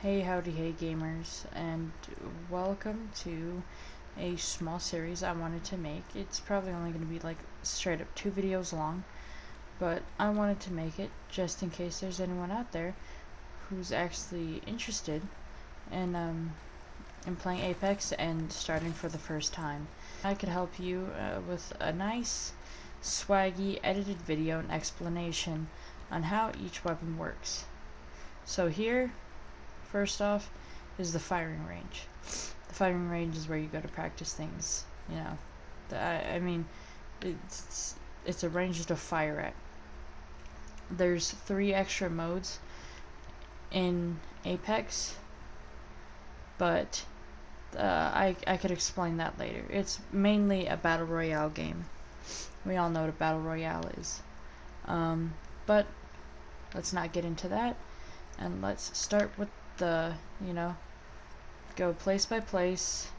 Hey howdy hey gamers, and welcome to a small series I wanted to make. It's probably only going to be like straight up 2 videos long, but I wanted to make it just in case there's anyone out there who's actually interested in playing Apex and starting for the first time. I could help you with a nice swaggy edited video and explanation on how each weapon works. So here, first off, is the firing range. The firing range is where you go to practice things. You know, I mean, it's a range to fire at. There's 3 extra modes in Apex, but I could explain that later. It's mainly a battle royale game. We all know what a battle royale is. But let's not get into that, and let's start with the, go place by place.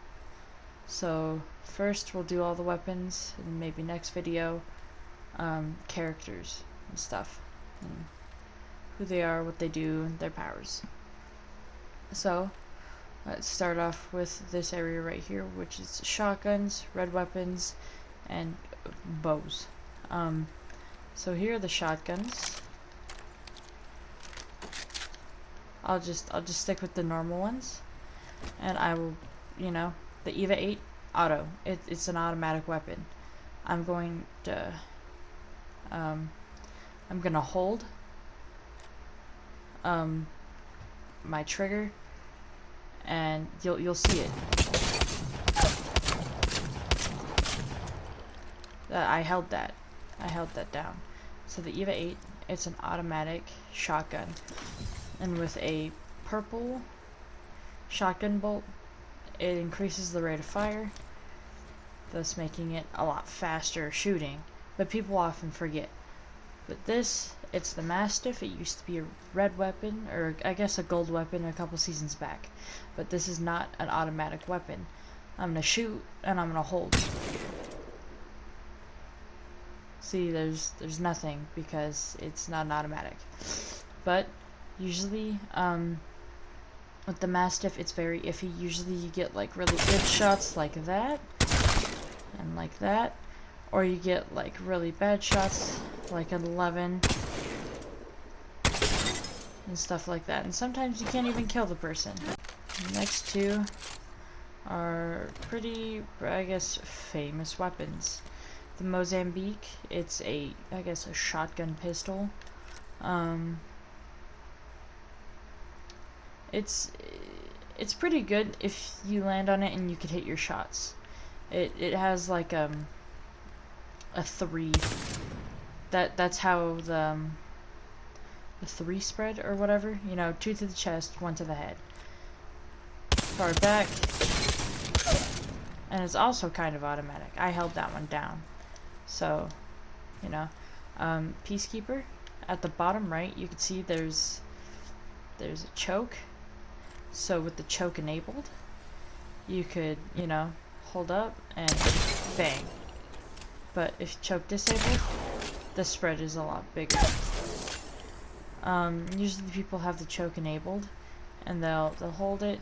So first we'll do all the weapons, and maybe next video characters and stuff, and who they are, what they do, and their powers. So let's start off with this area right here, which is shotguns, red weapons, and bows. So here are the shotguns. I'll just stick with the normal ones, and I will, the EVA 8 auto. It's an automatic weapon. I'm going to hold my trigger, and you'll see it. I held that down. So the EVA 8, it's an automatic shotgun, and with a purple shotgun bolt, it increases the rate of fire, thus making it a lot faster shooting, but people often forget. But this, it's the Mastiff. It used to be a red weapon, or I guess a gold weapon a couple seasons back, but this is not an automatic weapon. I'm gonna shoot, and I'm gonna hold. See, there's nothing because it's not an automatic. But usually, with the Mastiff, it's very iffy. Usually you get like really good shots like that, and like that, or you get like really bad shots like an 11, and stuff like that. And sometimes you can't even kill the person. The next 2 are pretty, I guess, famous weapons. The Mozambique, it's a shotgun pistol. It's pretty good if you land on it and you could hit your shots. It has like a 3. That's how the 3 spread or whatever. 2 to the chest, 1 to the head. Far back, and it's also kind of automatic. I held that one down. So, Peacekeeper, at the bottom right, you can see there's a choke. So with the choke enabled, you could, hold up and bang. But if choke disabled, the spread is a lot bigger. Usually people have the choke enabled, and they'll hold it,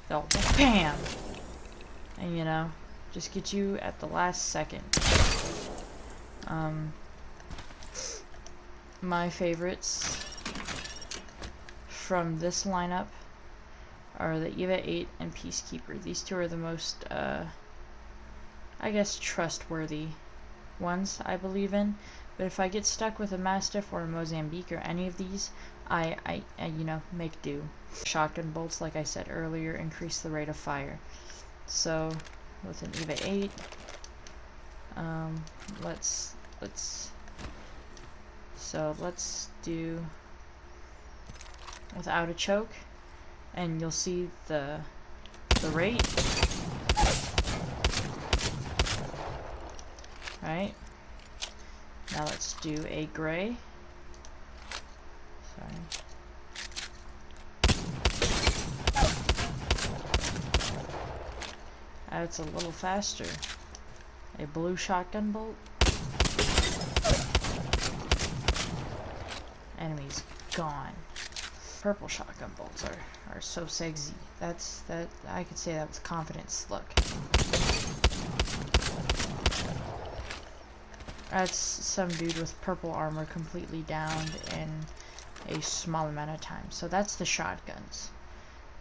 they'll BAM! And just get you at the last second. My favorites from this lineup are the EVA 8 and Peacekeeper. These 2 are the most, I guess, trustworthy ones I believe in. But if I get stuck with a Mastiff or a Mozambique or any of these, I make do. Shotgun bolts, like I said earlier, increase the rate of fire. So with an EVA 8, let's do without a choke, and you'll see the rate. Right, now let's do a gray. Sorry. It's a little faster. A blue shotgun bolt. Enemies gone. purple shotgun bolts are so sexy. That I could say that with confidence. Look. That's some dude with purple armor completely downed in a small amount of time. So that's the shotguns.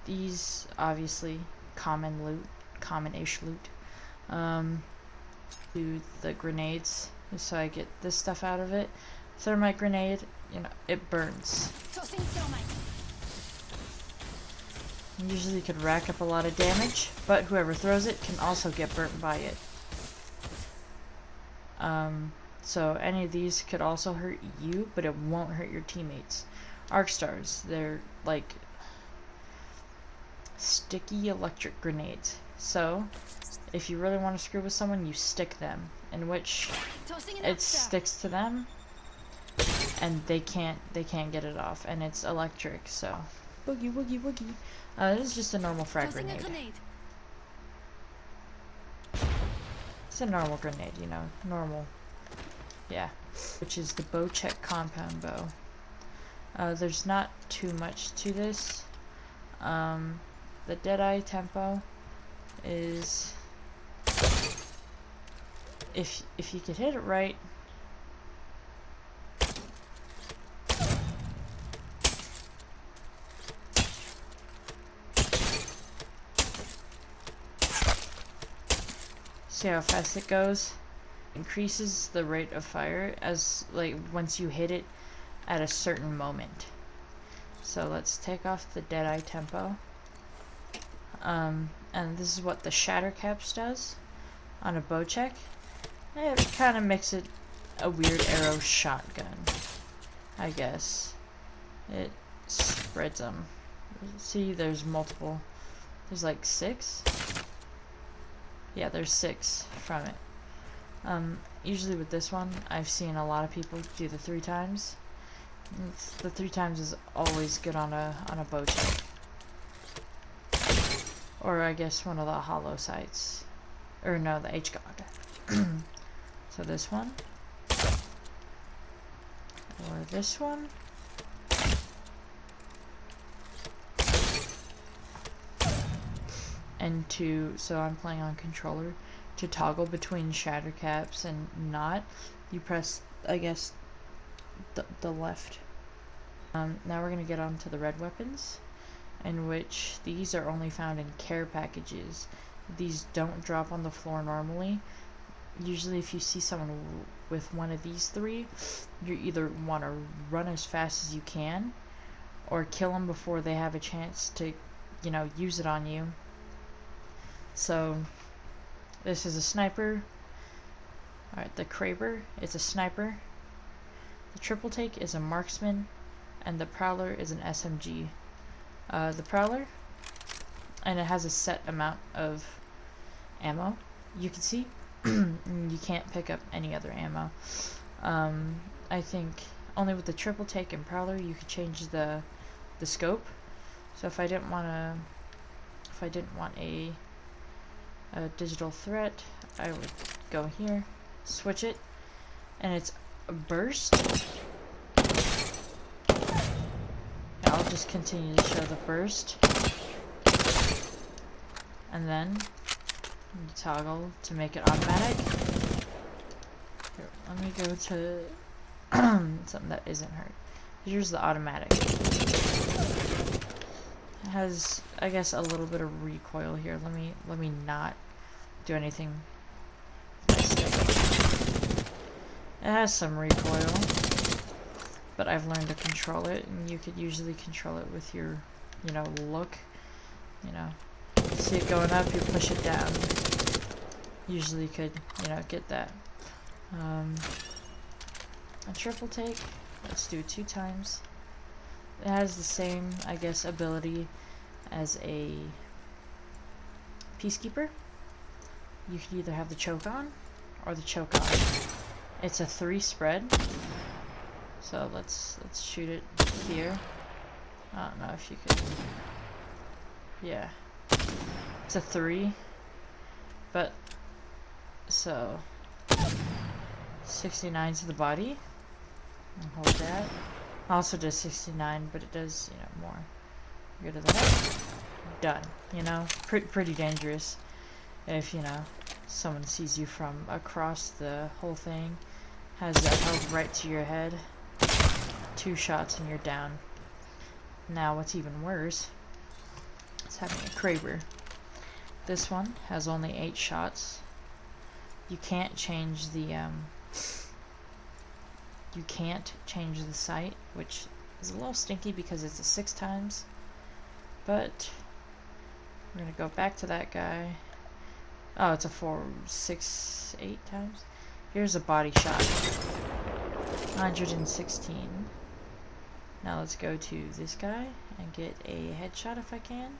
These, obviously, common loot, common-ish loot. Do the grenades, so I get this stuff out of it. Thermite grenade, you know, it burns. Usually you could rack up a lot of damage, but whoever throws it can also get burnt by it. So any of these could also hurt you, but it won't hurt your teammates. Arc stars, they're like sticky electric grenades. So if you really want to screw with someone, you stick them, in which it sticks to them, and they can't get it off, and it's electric. So boogie woogie woogie. This is just a normal frag grenade. It's a normal grenade, you know, normal. Yeah, which is the Bocek compound bow. There's not too much to this. The Deadeye tempo is, if you could hit it right, see how fast it goes? Increases the rate of fire as, like, once you hit it at a certain moment. So let's take off the Deadeye tempo. And this is what the Shatter Caps does on a Bocek. It kind of makes it a weird arrow shotgun, I guess. It spreads them. See, there's multiple. There's like 6. Yeah, there's 6 from it. Usually with this one, I've seen a lot of people do the 3 times. The 3 times is always good on a Bocek. Or I guess one of the hollow sights. Or no, the H-God. So this one. Or this one. And so I'm playing on controller. To toggle between Shatter Caps and not, you press, I guess, the left. Now we're going to get on to the red weapons, in which these are only found in care packages. These don't drop on the floor normally. Usually if you see someone with one of these 3, you either want to run as fast as you can, or kill them before they have a chance to, you know, use it on you. So this is a sniper. Alright, the Kraber is a sniper. The Triple Take is a marksman. And the Prowler is an SMG. The Prowler, and it has a set amount of ammo. You can see you can't pick up any other ammo. I think only with the Triple Take and Prowler you could change the scope. So if I didn't want a digital threat, I would go here, switch it, and it's a burst. I'll just continue to show the burst, and then you toggle to make it automatic. Here, let me go to something that isn't hurt. Here's the automatic. It has, I guess, a little bit of recoil here. Let me not do anything. It has some recoil, but I've learned to control it, and you could usually control it with your, you know, look. You know, see it going up, you push it down. Usually could, you know, get that. A Triple Take, let's do it 2 times. It has the same, I guess, ability as a Peacekeeper. You could either have the choke on or the choke off. It's a 3 spread. So let's shoot it here. I don't know if you could. Yeah. It's a 3. But so 69 to the body. And hold that. Also does 69, but it does, you know, more. Go to the head. Done. You know, pretty dangerous if, you know, someone sees you from across the whole thing. Has that held right to your head. 2 shots and you're down. Now what's even worse is having a Kraber. This one has only 8 shots. You can't change the sight, which is a little stinky because it's a 6 times. But we're gonna go back to that guy. Oh, it's a 4, 6, 8 times. Here's a body shot. 116. Now let's go to this guy and get a headshot if I can.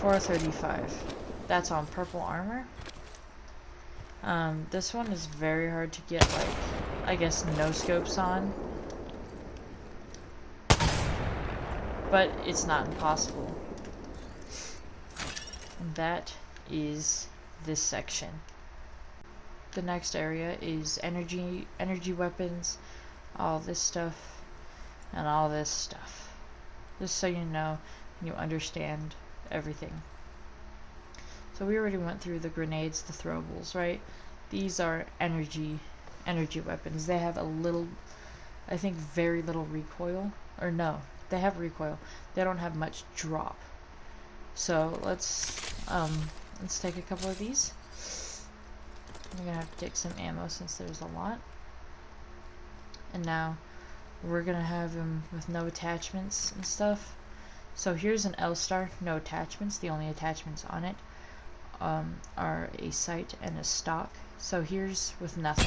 435. That's on purple armor. This one is very hard to get, like, I guess, no scopes on. But it's not impossible. And that is this section. The next area is energy weapons, all this stuff, and all this stuff. Just so you know and you understand everything. So we already went through the grenades, the throwables, right? These are energy weapons. They have a little, I think, very little recoil. Or no, they have recoil. They don't have much drop. So let's take a couple of these. I'm gonna have to take some ammo since there's a lot. And now we're gonna have them with no attachments and stuff. So here's an L-Star, no attachments. The only attachments on it are a sight and a stock. So here's with nothing.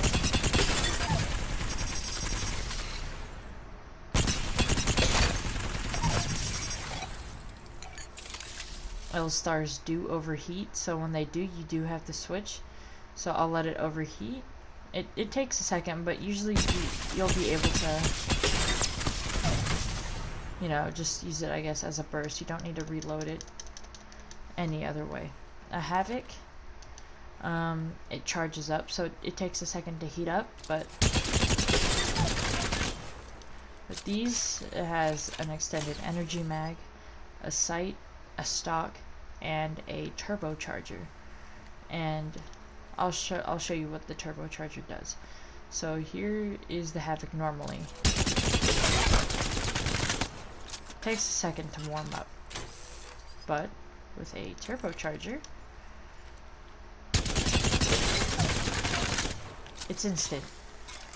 L-Stars do overheat, so when they do, you do have to switch. So I'll let it overheat. It takes a second, but usually you'll be able to, you know, just use it, I guess, as a burst. You don't need to reload it any other way. A Havoc, it charges up, so it takes a second to heat up, but these, it has an extended energy mag, a sight, a stock, and a turbocharger. And I'll show you what the turbocharger does. So here is the Havoc normally. Takes a second to warm up, but with a turbocharger, it's instant.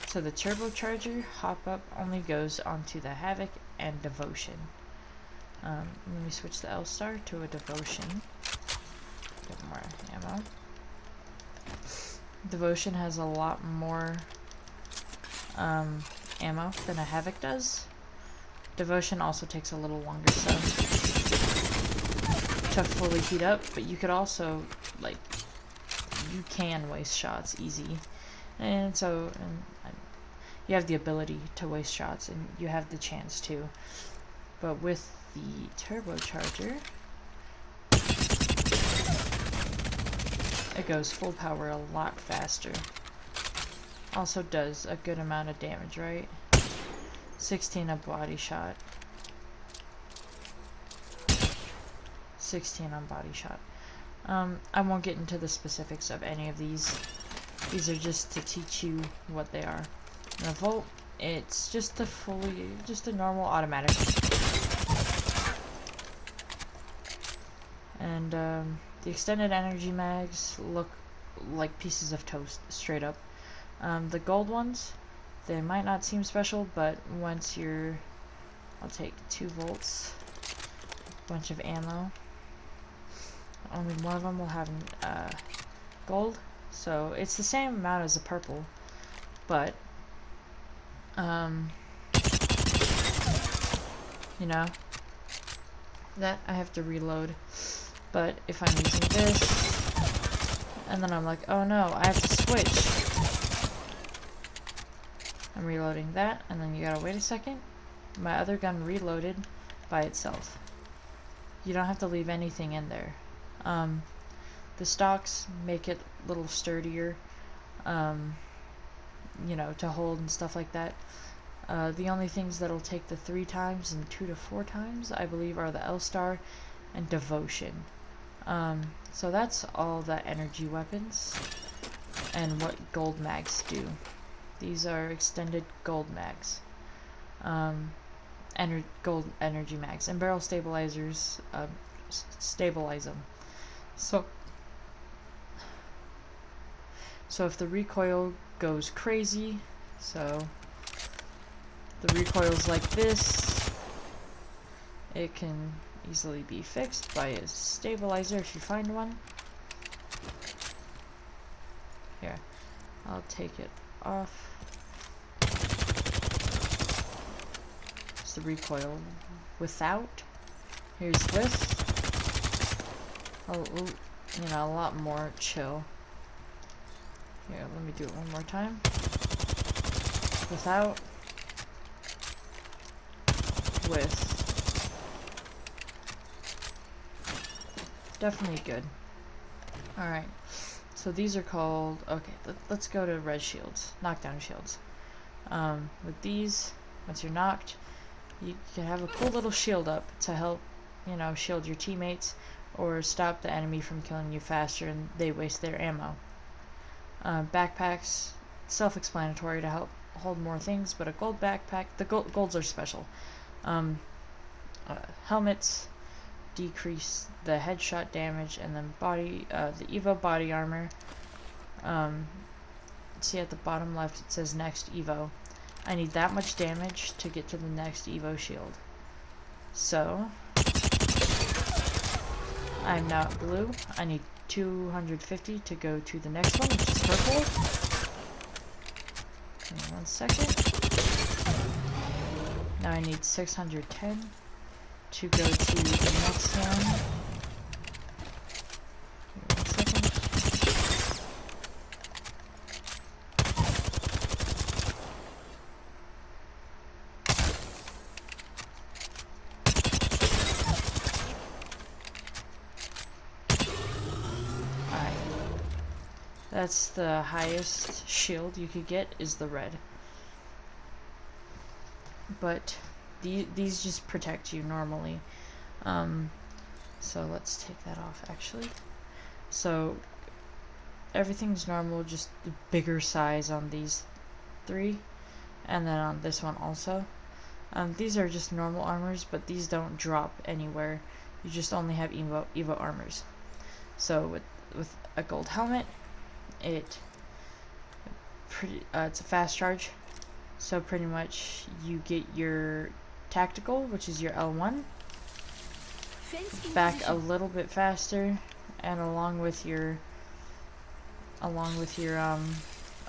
So the turbocharger hop up only goes onto the Havoc and Devotion. Let me switch the L-Star to a Devotion. Get more ammo. Devotion has a lot more ammo than a Havoc does. Devotion also takes a little longer to fully heat up, but you could also, like, you can waste shots easy. And so you have the ability to waste shots, and you have the chance to. But with the turbocharger, it goes full power a lot faster. Also does a good amount of damage, right? 16 a body shot. 16 on body shot. I won't get into the specifics of any of these. These are just to teach you what they are. And a Volt, it's just a normal automatic. And the extended energy mags look like pieces of toast, straight up. The gold ones, they might not seem special, but once you're, I'll take 2 volts, a bunch of ammo. Only one of them will have gold, so it's the same amount as the purple, but you know, that I have to reload. But if I'm using this, and then I'm like, oh no, I have to switch. I'm reloading that, and then you gotta wait a second. My other gun reloaded by itself. You don't have to leave anything in there. The stocks make it a little sturdier, you know, to hold and stuff like that. The only things that'll take the 3 times and 2 to 4 times, I believe, are the L-Star and Devotion. So that's all the energy weapons and what gold mags do. These are extended gold mags. Gold energy mags. And barrel stabilizers stabilize them. So if the recoil goes crazy, so the recoil's like this, it can easily be fixed by a stabilizer if you find one. Here, I'll take it off. It's the recoil without. Here's this. Oh, you know, a lot more chill. Here, let me do it one more time. Without. With. Definitely good. Alright. So these are called, okay, let's go to res shields, knockdown shields. With these, once you're knocked, you can have a cool little shield up to help, you know, shield your teammates or stop the enemy from killing you faster and they waste their ammo. Backpacks, self-explanatory to help hold more things, but a gold backpack, the golds are special. Helmets decrease the headshot damage, and then the Evo body armor. See at the bottom left it says next Evo. I need that much damage to get to the next Evo shield. So I'm now at blue. I need 250 to go to the next one, which is purple. Give me 1 second. Now I need 610 to go to the next one. Give me 1 second. Alright. That's the highest shield you could get, is the red. But these just protect you normally. So let's take that off actually. So everything's normal, just the bigger size on these 3, and then on this one also. These are just normal armors, but these don't drop anywhere. You just only have Evo armors. So with a gold helmet, it's a fast charge. So pretty much you get your tactical, which is your L1, back a little bit faster, and along with your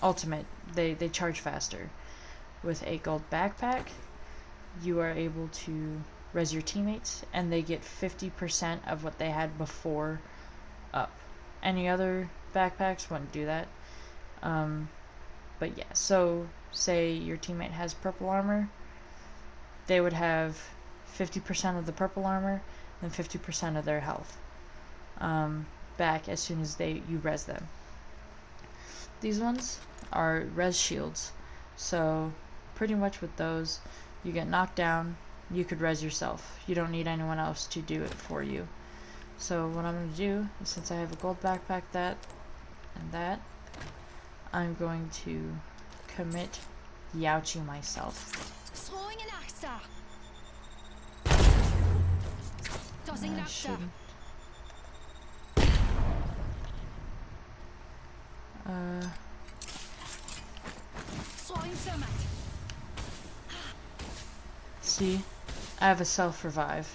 ultimate, they charge faster. With a gold backpack, you are able to res your teammates, and they get 50% of what they had before up. Any other backpacks wouldn't do that. But yeah, so say your teammate has purple armor, they would have 50% of the purple armor and 50% of their health back as soon as you res them. These ones are res shields, so pretty much with those, you get knocked down, you could res yourself. You don't need anyone else to do it for you. So what I'm going to do is, since I have a gold backpack, that and that, I'm going to commit Yauchi myself. I shouldn't. See, I have a self-revive,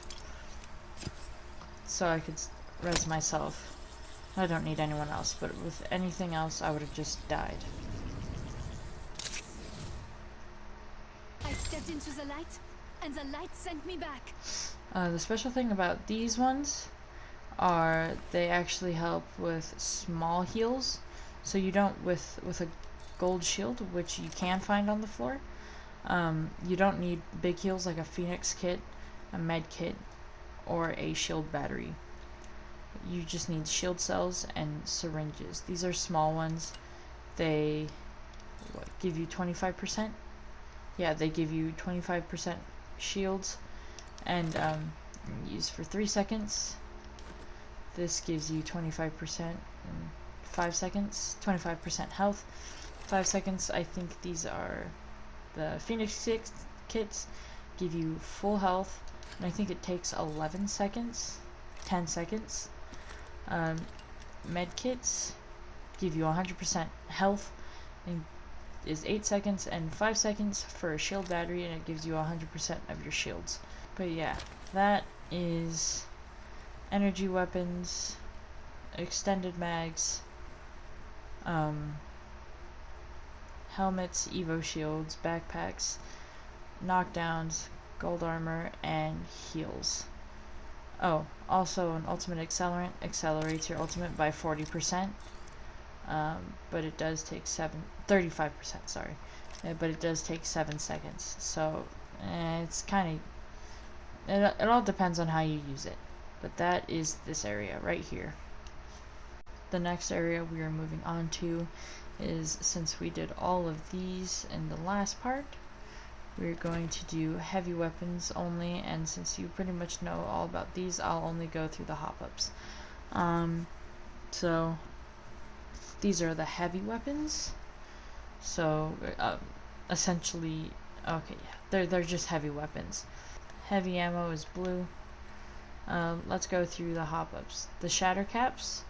so I could res myself. I don't need anyone else, but with anything else, I would have just died. I stepped into the light, and the light sent me back. The special thing about these ones are they actually help with small heals, so you don't with a gold shield, which you can find on the floor. You don't need big heals like a Phoenix kit, a med kit, or a shield battery. You just need shield cells and syringes. These are small ones. They give you 25% yeah, they give you 25% shields and use for 3 seconds. This gives you 25% in 5 seconds, 25% health, 5 seconds. I think these are the Phoenix 6 kits, give you full health, and I think it takes 11 seconds, 10 seconds. Med kits give you 100% health and is 8 seconds and 5 seconds for a shield battery, and it gives you 100% of your shields. But yeah, that is energy weapons, extended mags, helmets, evo shields, backpacks, knockdowns, gold armor, and heals. Oh, also an ultimate accelerant accelerates your ultimate by 40%. But it does take 35%, sorry. But it does take 7 seconds. So, it's kind of, it all depends on how you use it. But that is this area right here. The next area we are moving on to is, since we did all of these in the last part, we're going to do heavy weapons only, and since you pretty much know all about these, I'll only go through the hop-ups. So these are the heavy weapons. So essentially, okay, yeah, they're just heavy weapons. Heavy ammo is blue. Let's go through the hop-ups. The shatter caps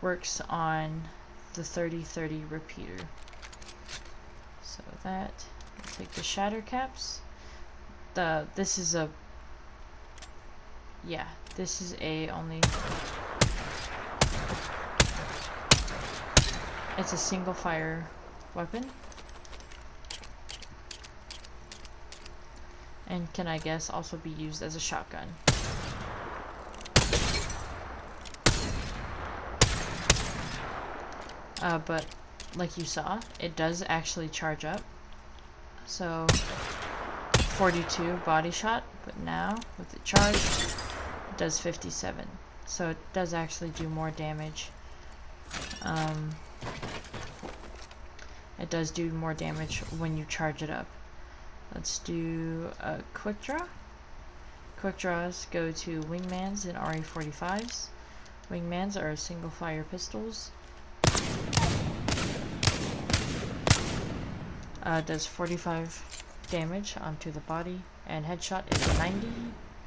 works on the 30-30 repeater. So that, we'll take the shatter caps. This is a only, it's a single fire weapon, and can, I guess, also be used as a shotgun. But like you saw, it does actually charge up. So 42 body shot, but now with it charged, it does 57. So it does actually do more damage. It does do more damage when you charge it up. Let's do a quick draw. Quick draws go to wingmans and RE45s. Wingmans are single fire pistols. Does 45 damage onto the body, and headshot is 90.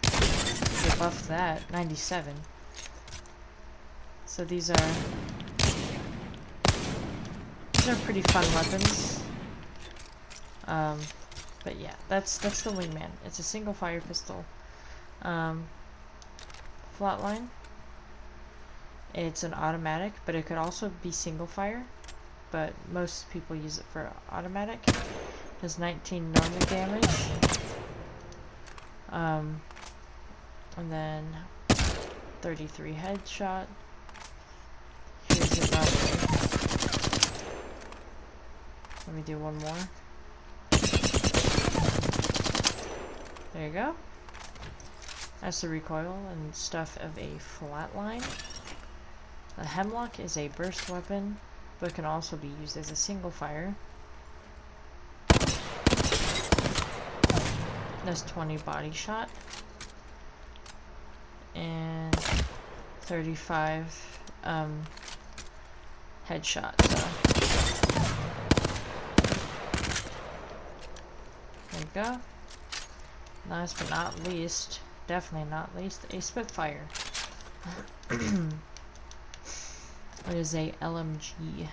They buffed that, 97. So these are pretty fun weapons. But yeah, that's the wingman. It's a single fire pistol. Flatline. It's an automatic, but it could also be single fire. But most people use it for automatic. Does 19 normal damage. And then 33 headshot. Here's another. Let me do one more. There you go. That's the recoil and stuff of a flatline. The Hemlock is a burst weapon, but can also be used as a single fire. That's 20 body shot. And 35 headshot. So there you go. Last but not least, definitely not least, a Spitfire. It is a LMG.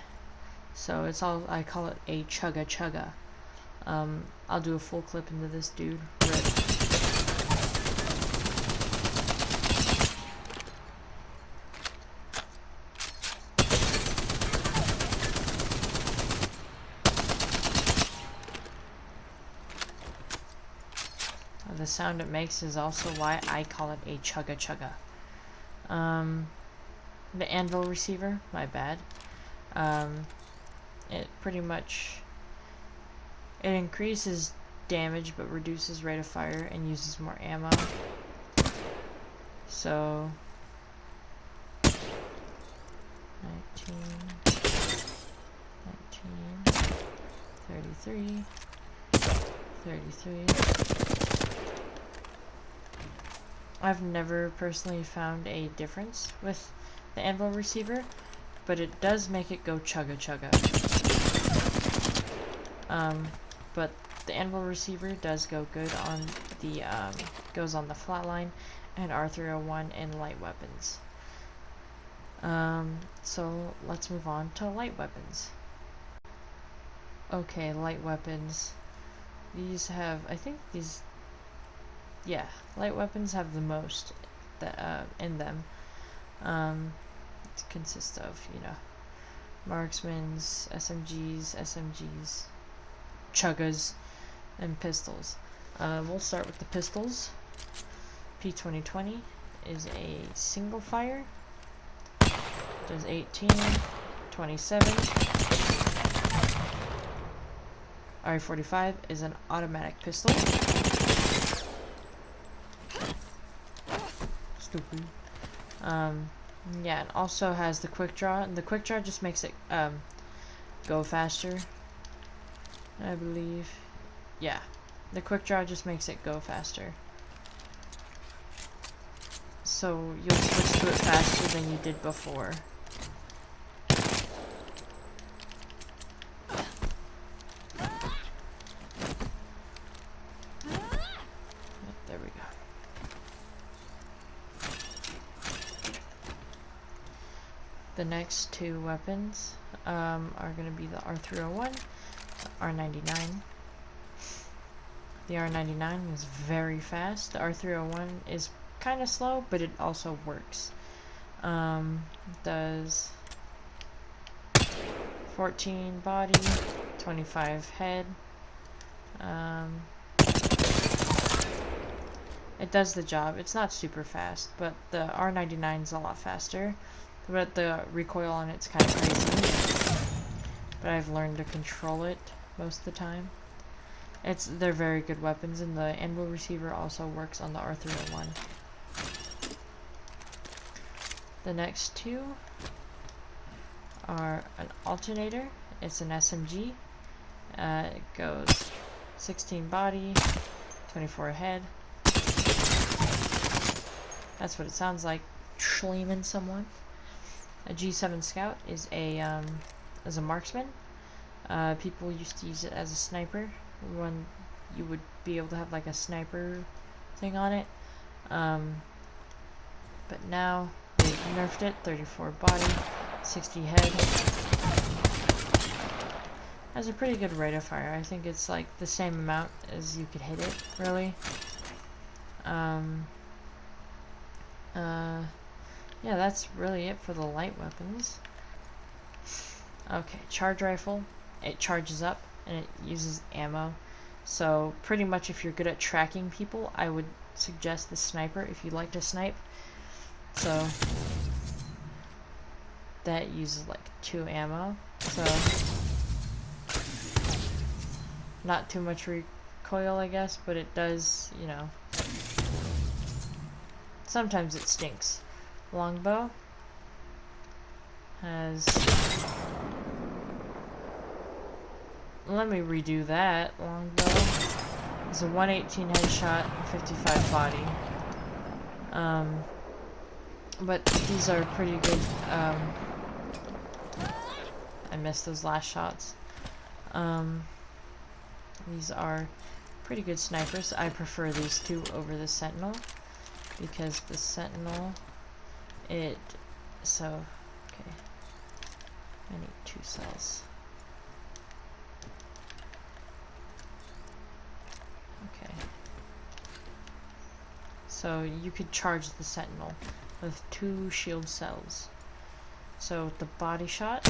So it's all, I call it a chugga chugga. I'll do a full clip into this dude. Rip. The sound it makes is also why I call it a chugga chugga. The anvil receiver, my bad. It pretty much, it increases damage but reduces rate of fire and uses more ammo. So 19, 33, 33. I've never personally found a difference with the anvil receiver, but it does make it go chugga chugga. But the anvil receiver does go good on the goes on the flatline and R301 and light weapons. So let's move on to light weapons. Okay, light weapons. These have, I think these, yeah, light weapons have the most that in them. It consists of, you know, marksmans, SMGs, chuggas, and pistols. We'll start with the pistols. P2020 is a single fire. Does 18, 27. RE45 is an automatic pistol. Stupid. Yeah, it also has the quick draw. The quick draw just makes it go faster, I believe. Yeah, the quick draw just makes it go faster. So you'll switch to it faster than you did before. There we go. The next two weapons are going to be the R301, R99. The R99 is very fast. The R301 is kind of slow, but it also works. Does 14 body, 25 head. It does the job. It's not super fast, but the R99 is a lot faster. But the recoil on it's kind of crazy. But I've learned to control it most of the time. They're very good weapons, and the anvil receiver also works on the R301. The next two are an alternator. It's an SMG. It goes 16 body, 24 head. That's what it sounds like, schleeming someone. A G7 Scout is a marksman. People used to use it as a sniper when you would be able to have like a sniper thing on it. But now they've nerfed it. 34 body, 60 head. Has a pretty good rate of fire. I think it's like the same amount as you could hit it, really. Yeah, that's really it for the light weapons. Okay, charge rifle. It charges up and it uses ammo. So pretty much if you're good at tracking people, I would suggest the sniper if you like to snipe. So that uses like 2 ammo. So not too much recoil, I guess, but it does, you know, sometimes it stinks. Longbow has, let me redo that. Longbow is a 118 headshot and 55 body. But these are pretty good. I missed those last shots. These are pretty good snipers. I prefer these two over the Sentinel because the Sentinel, okay, I need 2 cells. Okay. So you could charge the Sentinel with 2 shield cells. So the body shot,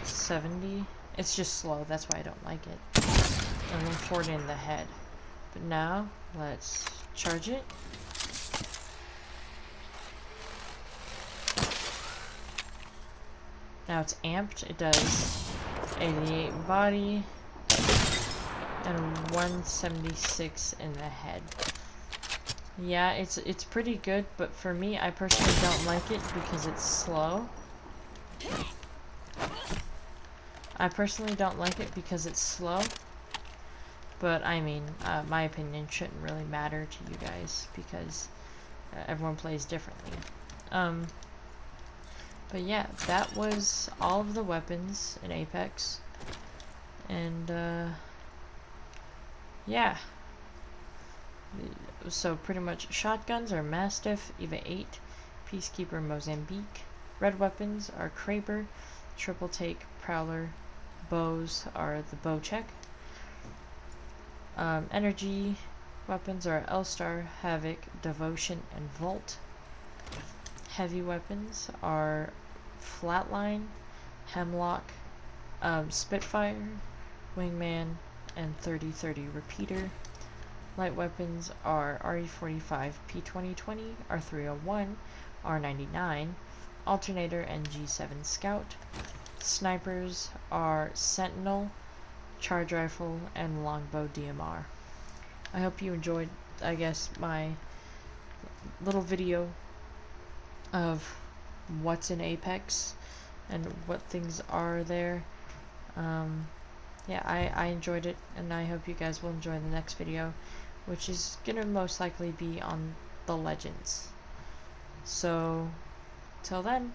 70. It's just slow, that's why I don't like it. And then 40 in the head. But now, let's charge it. Now it's amped. It does 88 body and 176 in the head. Yeah, it's pretty good, but for me, I personally don't like it because it's slow. I personally don't like it because it's slow. But I mean, my opinion shouldn't really matter to you guys because everyone plays differently. But yeah, that was all of the weapons in Apex. And yeah. So pretty much shotguns are Mastiff, Eva 8, Peacekeeper, Mozambique. Red weapons are Kraber, Triple Take, Prowler. Bows are the Bocek. Energy weapons are L-Star, Havoc, Devotion, and Volt. Heavy weapons are Flatline, Hemlock, Spitfire, Wingman, and 30-30 Repeater. Light weapons are RE45, P2020, R301, R99, Alternator, and G7 Scout. Snipers are Sentinel, Charge Rifle, and Longbow DMR. I hope you enjoyed, I guess, my little video of what's in Apex and what things are there. Yeah, I enjoyed it, and I hope you guys will enjoy the next video, which is gonna most likely be on the Legends. So, till then.